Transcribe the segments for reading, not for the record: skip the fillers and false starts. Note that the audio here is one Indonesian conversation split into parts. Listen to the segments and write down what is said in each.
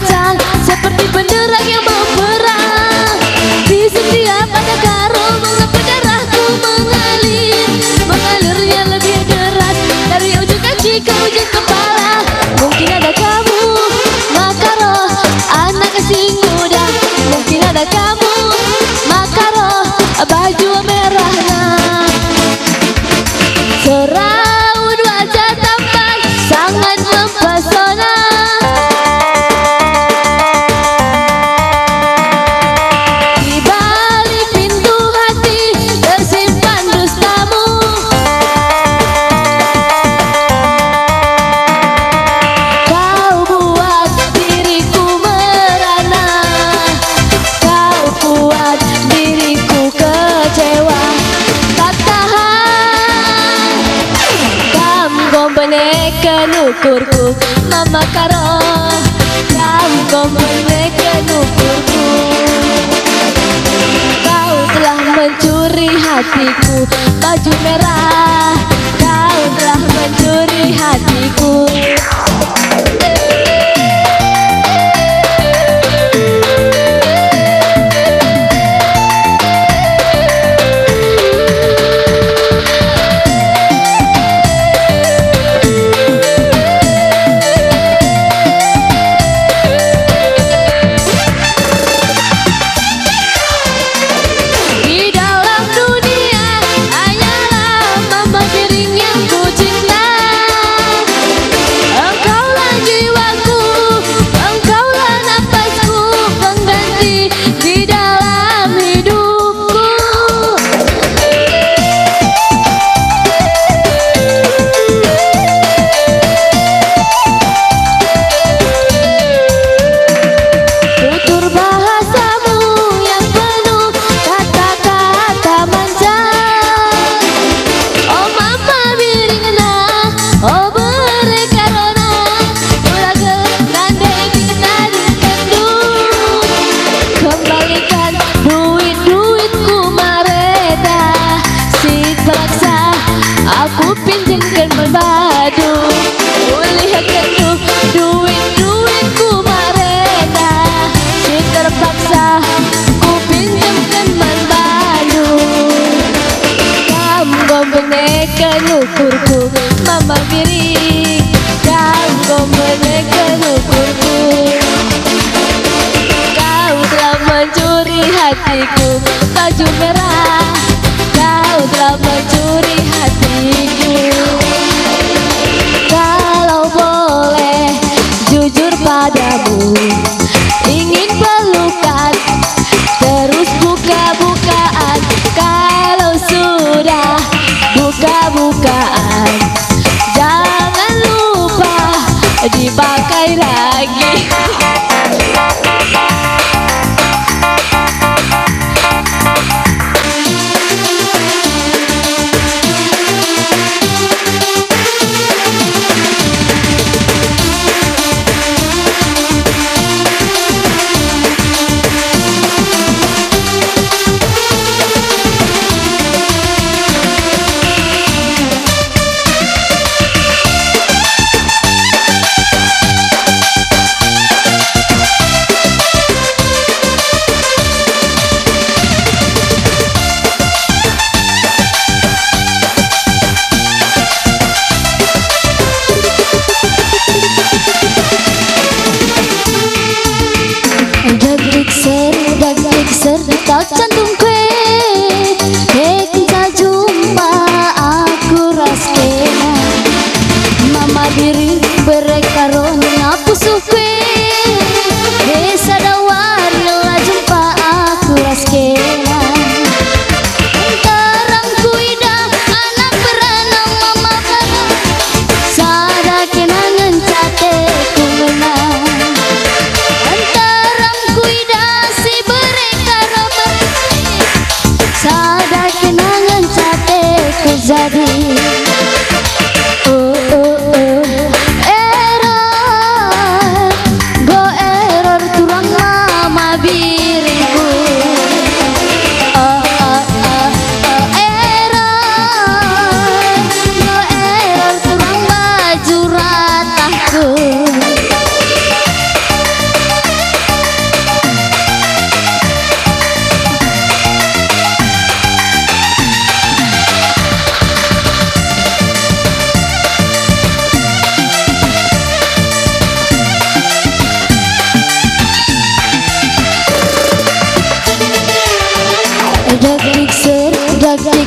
kencang seperti benderang yang mau perang. Di setiap ada karo mengapa darahku mengalir, mengalirnya lebih deras dari ujung kaki ke ujung kepala. Mungkin ada kamu Makaro, anak asing muda. Mungkin ada kamu Makaro, baju merahnya. Seraut wajah tampan sangat mempesona. Di balik pintu hati tersimpan dustamu. Kau buat diriku merana, kau buat diriku kecewa. Tak tahan kam gombenekan ukurku Mama Karo, kam gombenekan ukurku. Kau telah mencuri hatiku, baju merah. Kau telah mencuri hatiku. Di dalam dunia hanyalah mama piring yang ku cinta. Engkaulah jiwaku, engkaulah nafasku, pengganti di dalam hidupku. Tutur bahasamu yang penuh kata-kata manja. Oh mama biringna, oh berekarona, ulaga nandai tadi tendu. Kembalikan duit-duitku mareda, si terpaksa aku pinjamkan berbadu. Ulihkan duit-duitku mareda, si terpaksa ku pinjamkan berbadu. Kamu gombenekan ukurku Mama Piring, kamu gombenekan ukurku. Kau telah mencuri hatiku, baju merah. Kau telah mencuri hatiku. Kalau boleh jujur padamu, ingin pelukan terus buka-bukaan. Kalau sudah buka-bukaan, jangan lupa dipakai lagi.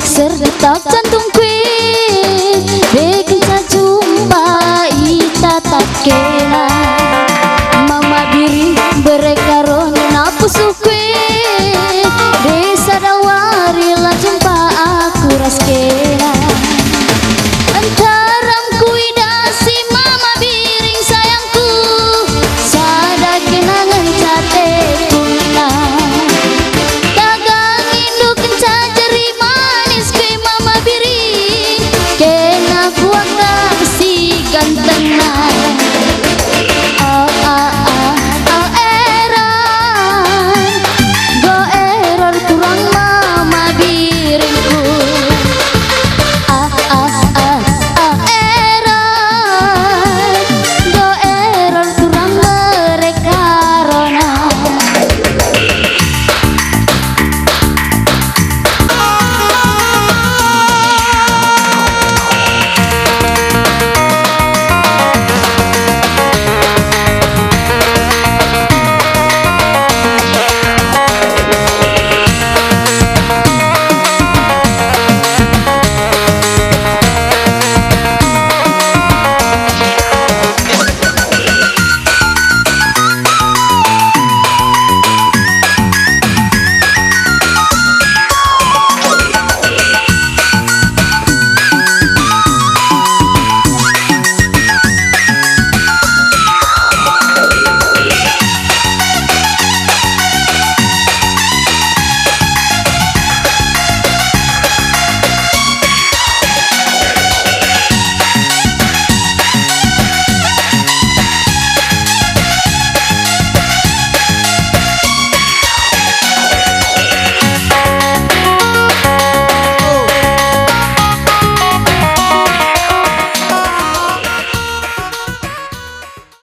serdetak jantung kue bikin jumpa ita tak kena mama diri berekaron napusu kue